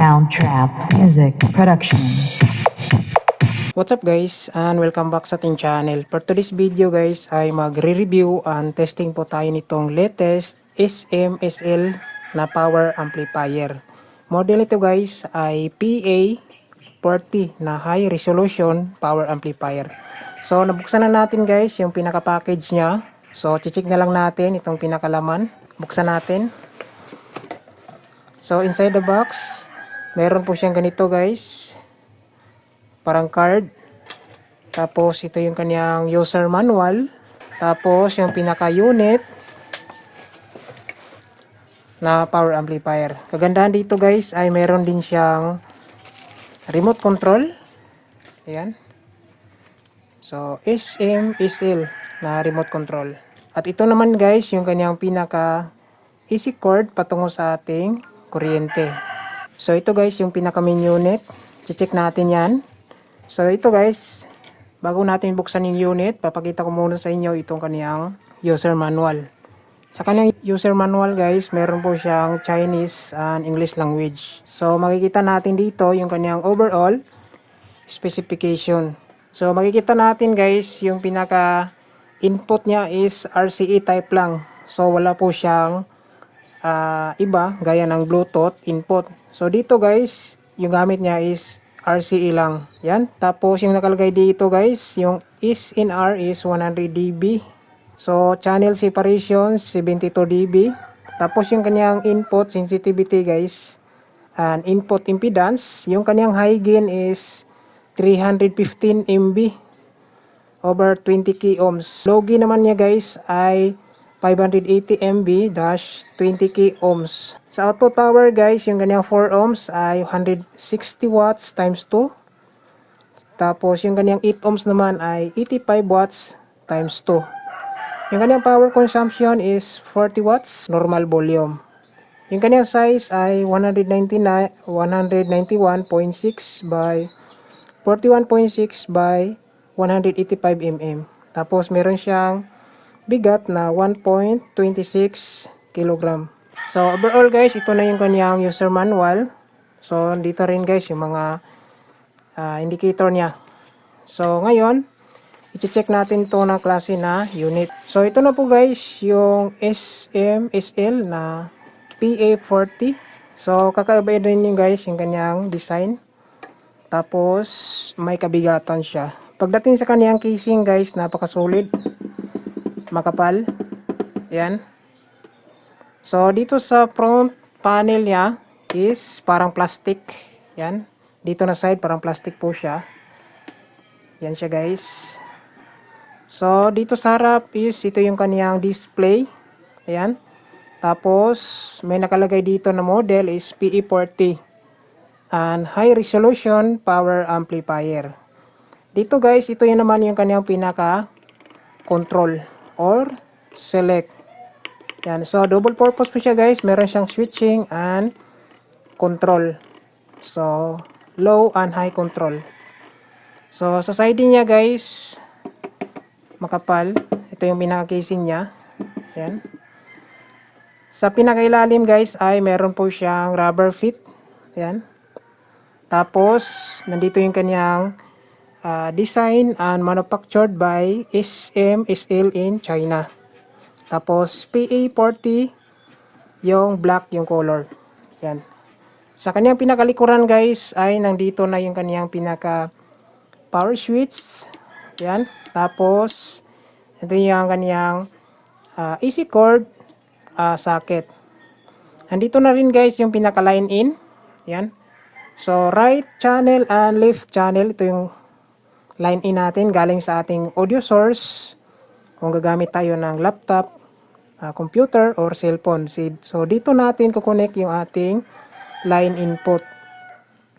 Soundtrap Music Production. What's up guys, and welcome back sa ating channel. For today's video guys ay magre-review and testing po tayo nitong latest SMSL na power amplifier. Model ito guys ay PA40 na high resolution power amplifier. So nabuksan na natin guys yung pinaka-package niya. So check na lang natin itong pinakalaman. Buksan natin. So inside the box, meron po siyang ganito guys. Parang card. Tapos ito yung kanyang user manual. Tapos yung pinaka-unit na power amplifier. Kagandahan dito guys ay meron din siyang remote control. Ayan. So SMSL na remote control. At ito naman guys yung kanyang pinaka easy cord patungo sa ating kuryente. So ito guys yung pinaka main unit. Check natin yan. So ito guys, bago natin buksan yung unit, papakita ko muna sa inyo itong kaniyang user manual. Sa kaniyang user manual guys, meron po siyang Chinese and English language. So makikita natin dito yung kaniyang overall specification. So makikita natin guys, yung pinaka input niya is RCA type lang. So wala po siyang iba gaya ng Bluetooth input. So dito guys, yung gamit niya is RCA lang. Yan. Tapos yung nakalagay dito guys, yung SNR is 100 dB. So channel separation 72 dB. Tapos yung kanyang input sensitivity guys, and input impedance, yung kanyang high gain is 315 MB over 20 k ohms. Low gain naman niya guys ay 580 MB dash 20 k ohms. Sa output power guys, yung kanyang 4 ohms ay 160 watts times 2. Tapos yung kanyang 8 ohms naman ay 85 watts times 2. Yung kanyang power consumption is 40 watts normal volume. Yung kanyang size ay 191.6 by 41.6 by 185 mm. Tapos meron siyang bigat na 1.26 kg. So overall guys, ito na yung kanyang user manual. So dito rin guys yung mga indicator niya. So ngayon, i-check natin to na klase na unit. So ito na po guys yung SMSL na PA40. So kakaiba din yung guys yung kanyang design. Tapos may kabigatan siya. Pagdating sa kanyang casing guys, napaka-solid. Makapal. Ayan. So dito sa front panel niya is parang plastic. Yan. Dito na side parang plastic po siya. Yan siya guys. So dito sa harap is ito yung kaniyang display. Ayan. Tapos may nakalagay dito na model is PE40 and high resolution power amplifier. Dito guys, ito yun naman yung kaniyang pinaka control or select. Yan. So, double purpose po siya guys. Meron siyang switching and control. So, low and high control. So, sa siding niya guys, makapal. Ito yung pinaka-casing niya. Yan. Sa pinakailalim guys ay meron po siyang rubber fit. Yan. Tapos, nandito yung kanyang design and manufactured by SMSL in China. Tapos PA40 yung black yung color. Yan. Sa kanyang pinakalikuran guys ay nandito na yung kanyang pinaka power switch. Yan. Tapos ito yung kanyang easy cord socket. Nandito na rin guys yung pinaka line in. Yan. So right channel and left channel, ito yung line in natin galing sa ating audio source. Kung gagamit tayo ng laptop, computer, or cellphone. So, dito natin kukonek yung ating line input.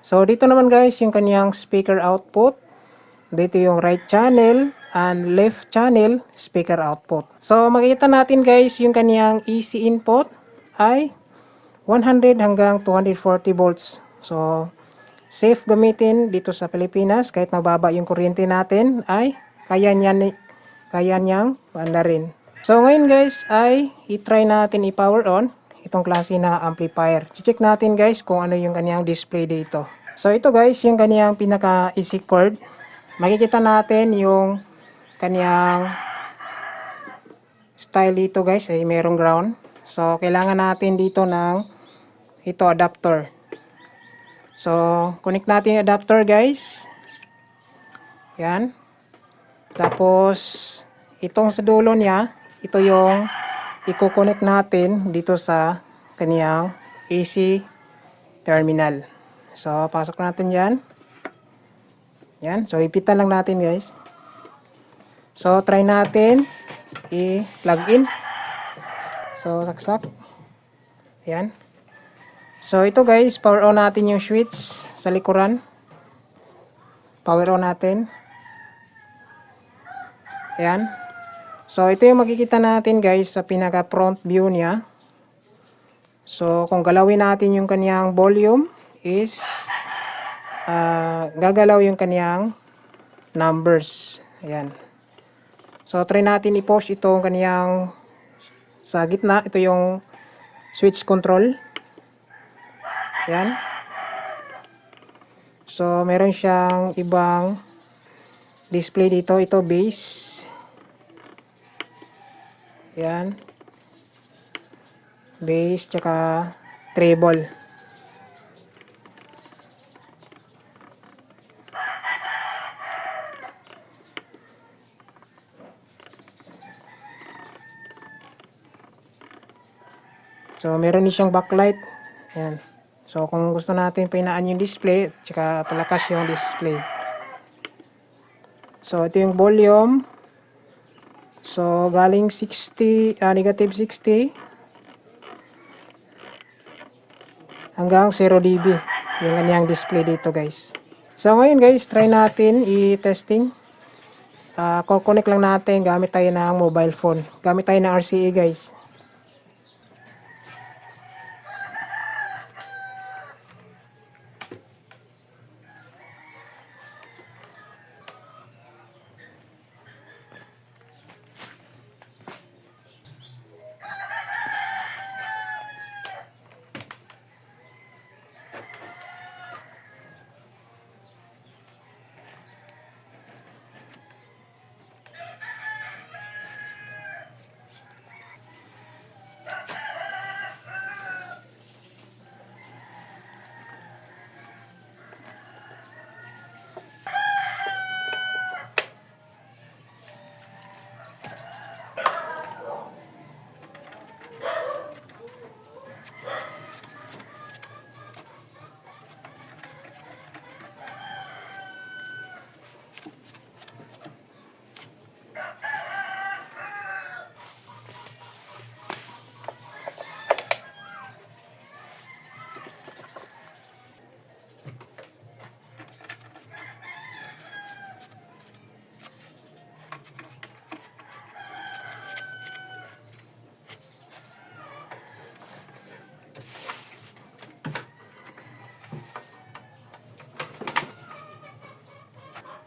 So, dito naman guys, yung kanyang speaker output. Dito yung right channel and left channel speaker output. So, makikita natin guys, yung kanyang AC input ay 100 hanggang 240 volts. So, safe gamitin dito sa Pilipinas. Kahit mababa yung kuryente natin ay kaya niyang rin. So ngayon guys ay i-try natin i-power on itong klase na amplifier. Check natin guys kung ano yung kanyang display dito. So ito guys, yung kanyang pinaka easy chord. Makikita natin yung kanyang style dito guys ay merong ground. So kailangan natin dito ng ito adapter. So connect natin yung adapter guys. Yan. Tapos itong sa dulo niya, ito yung i-connect natin dito sa kaniyang AC terminal. So pasok natin yan. Yan. So ipitan lang natin guys. So try natin i-plug in. So saksak. Yan. So ito guys, power on natin yung switch sa likuran. Power on natin. Ayan. So ito yung makikita natin guys sa pinaka front view niya. So kung galawin natin yung kaniyang volume is gagalaw yung kaniyang numbers. Ayan. So try natin i-push itong kaniyang sa gitna. Ito yung switch control. Ayan. So meron siyang ibang display dito. Ito bass. Yan. Bass tsaka treble. So meron din siyang backlight. Yan. So kung gusto natin pinaan yung display tsaka palakas yung display. So ito yung volume. So, galing 60, negative 60 hanggang 0 dB yung kanyang display dito guys. So, ngayon guys, try natin i-testing. Connect lang natin gamit tayo ng mobile phone. Gamit tayo ng RCA guys.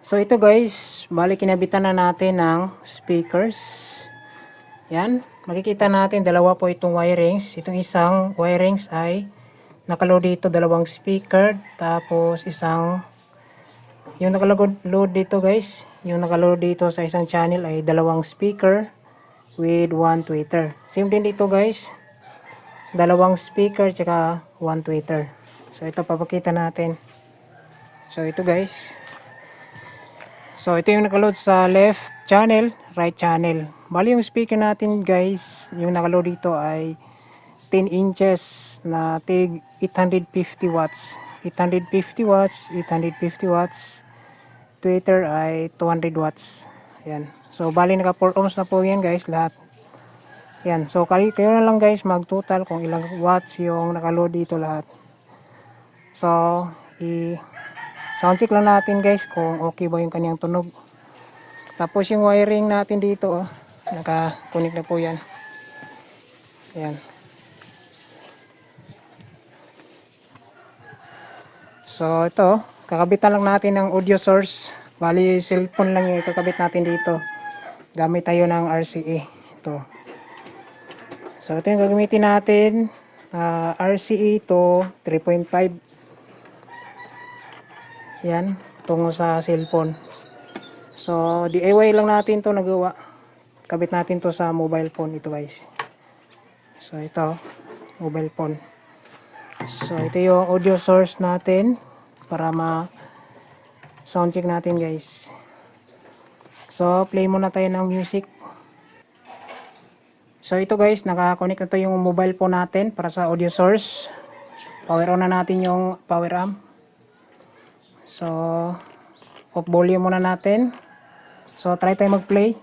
So ito guys, bali kinabitan na natin ng speakers. Yan, makikita natin dalawa po itong wirings. Itong isang wirings ay nakaload dito dalawang speaker. Tapos yung nakaload dito guys, yung nakaload dito sa isang channel ay dalawang speaker with one tweeter. Same din dito guys, dalawang speaker tsaka one tweeter. So ito papakita natin. So ito guys. So ito yung nakaload sa left channel, right channel. Bali yung speaker natin guys, yung nakaload dito ay 10 inches na tig 850 watts. 850 watts, 850 watts. Tweeter ay 200 watts. Ayan. So bali naka 4 ohms na po yan guys lahat. Ayan. So kayo na lang guys mag total kung ilang watts yung nakaload dito lahat. So sound check lang natin guys kung okay ba yung kanyang tunog. Tapos yung wiring natin dito, naka-connect na po yan. Ayan. So ito, kakabitan lang natin ng audio source. Bali cellphone lang yung kakabit natin dito. Gamit tayo ng RCA. Ito. So ito yung gagamitin natin RCA to 3.5. Yan, tungo sa cellphone. So, DIY lang natin to nagawa. Kabit natin to sa mobile phone ito guys. So, ito, mobile phone. So, ito yung audio source natin para sound check natin guys. So, play muna tayo ng music. So, ito guys, naka-connect na to yung mobile phone natin para sa audio source. Power on na natin yung power amp. So, off volume muna natin. So, try tayo mag-play.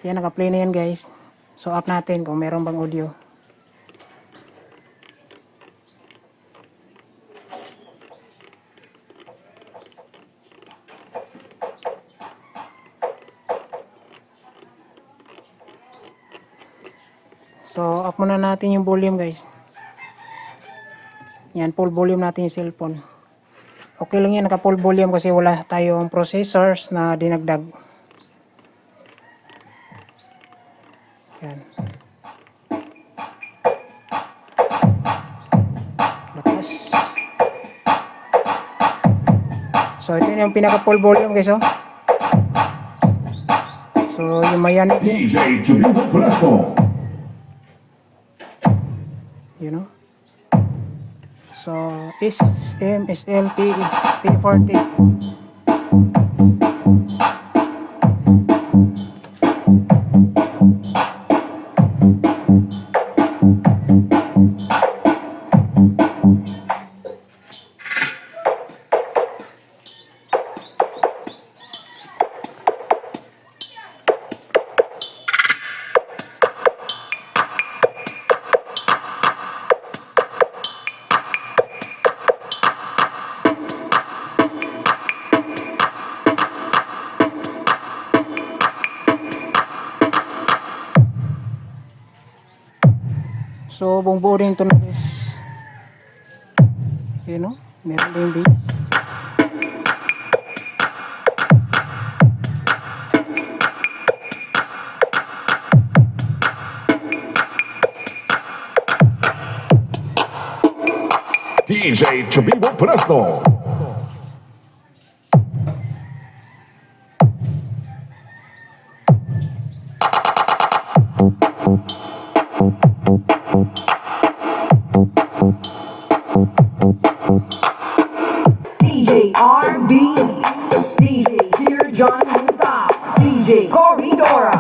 Yan, naka-play na yan guys. So, up natin kung meron bang audio. So, up muna natin yung volume guys. Yan, full volume natin yung cellphone. Okay lang yan, naka full volume kasi wala tayong processors na dinagdag. Yan. Lakas. So, ito yung pinaka full volume guys, oh. So, yung mayan. DJ Juliano Brazo. You know? So, SMSL P40. So, buong buo rin ito na guys. You know, meron din bass. DJ Juliano Brazo. DJ RB, DJ Dear John Muta, DJ Corridora.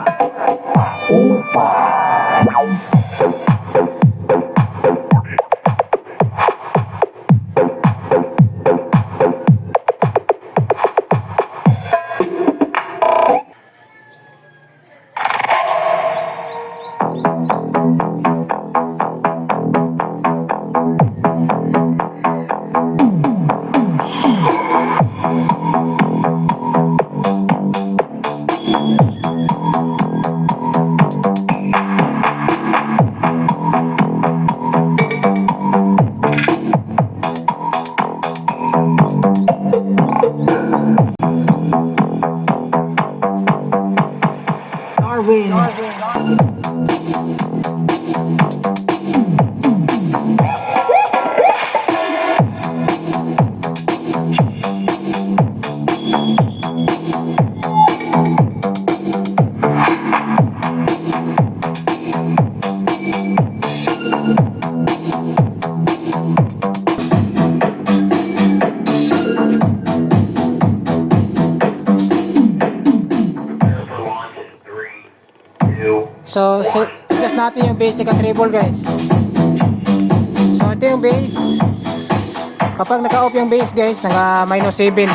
Darwin. So, adjust natin yung bass at treble guys. So, ito yung bass. Kapag naka-off yung bass guys, naka -7.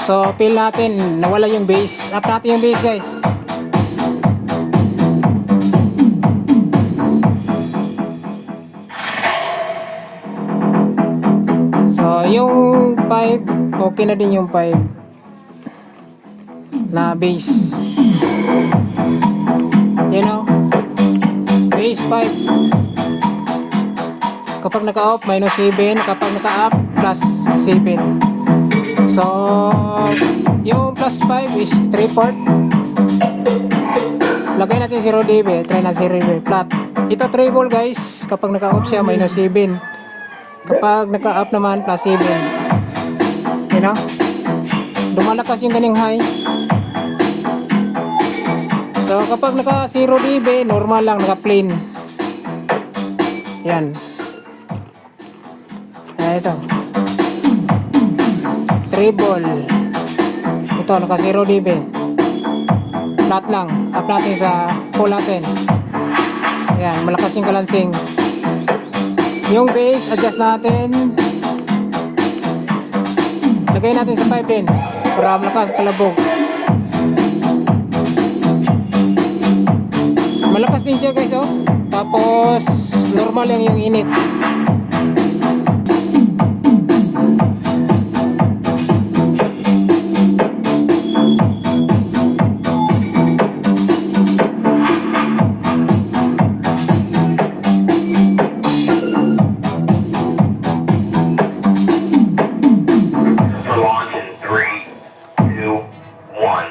So, feel natin, nawala yung bass. Up natin yung bass guys. So, yung 5, okay na din yung 5 na bass. You know, bass 5. Kapag naka-off, -7. Kapag naka-up, +7. So, yung +5 is 3/4. Lagay natin 0 dB. Try natin 0 dB. Flat. Ito treble guys. Kapag naka-off siya, minus 7. Kapag naka-up naman, plus 7. You know? Lumalakas yung ganing high. So, kapag naka 0 dB, normal lang, naka plain. Yan. Ito. Treble. Ito, naka 0 dB. Flat lang. Up natin sa full natin. Ayan, malakas yung kalansing. Yung bass, adjust natin. Lagay natin sa 5 din. Para malakas kalabog. Malakas din siya guys, oh. Tapos, normal lang yung init. Launch in 3, 2, 1.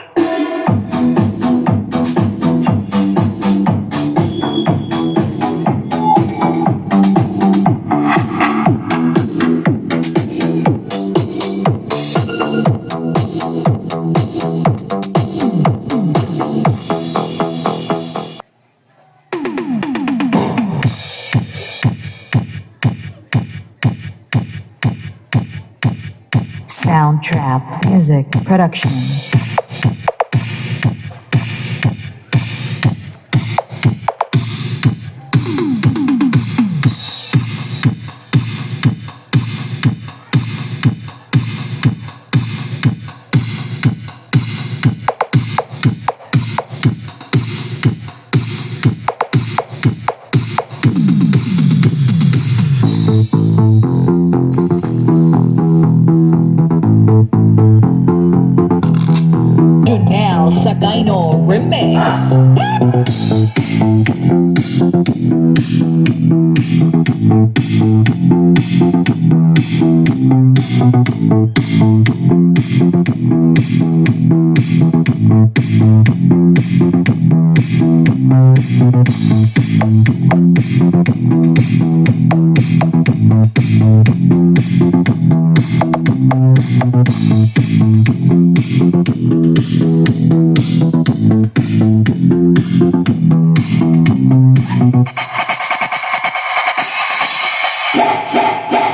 Soundtrap Music Production. Junel Sakaino Remix.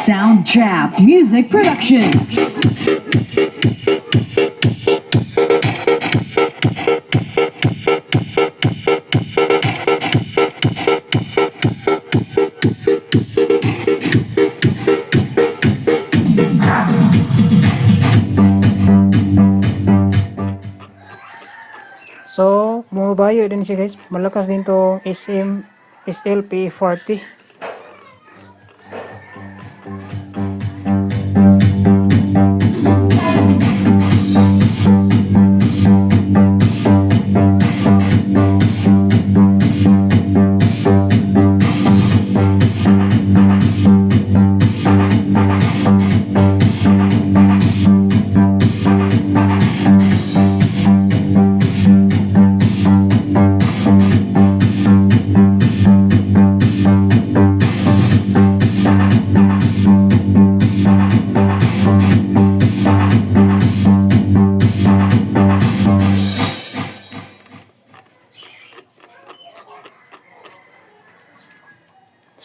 Soundtrap Music Production. So, bumabayo din siya guys. Malakas din tong SLP40.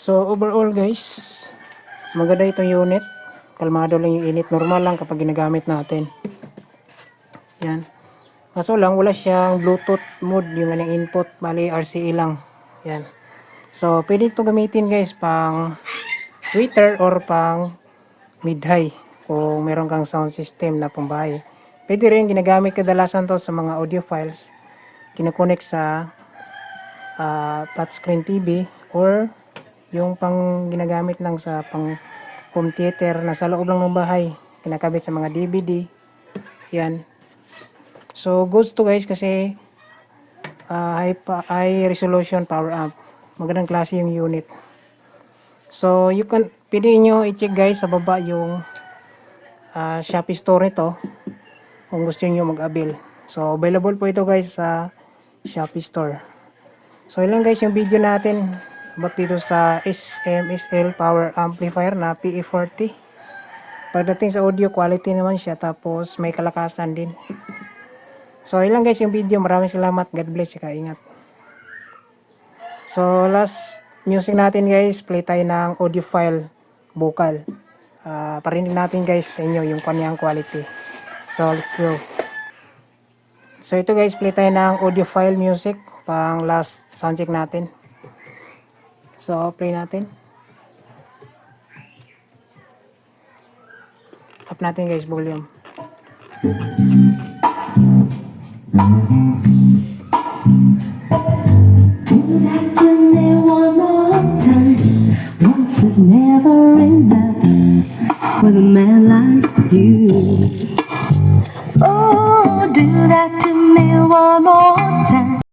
So overall guys, maganda itong unit. Kalmado lang yung init. Normal lang kapag ginagamit natin. Yan. Kaso lang wala siyang Bluetooth mode yung kanyang input. Bali RCA lang. Yan. So pwede ito gamitin guys pang tweeter or pang mid-high. Kung meron kang sound system na pambahay. Pwede rin ginagamit kadalasan to sa mga audio files. Kinakonect sa flat screen TV or yung pang ginagamit lang sa pang home theater na sa loob lang ng bahay, kinakabit sa mga DVD. Yan. So goods to guys kasi high resolution power amp. Magandang klase yung unit. So you can, pwede nyo i-check guys sa baba yung Shopee store nito kung gusto niyo mag-avail. So available po ito guys sa Shopee store. So yun lang guys yung video natin about dito sa SMSL power amplifier na PE40. Pagdating sa audio quality naman siya, tapos may kalakasan din. So yun lang guys yung video. Maraming salamat. God bless. Ingat. So last music natin guys, play tayo ng audiophile vocal. Parinig natin guys sa inyo yung kanyang quality. So let's go. So ito guys, play tayo ng audiophile music pang last soundcheck natin. So play natin. Up natin guys volume. Like to live one more time. Once is never enough with a man like you.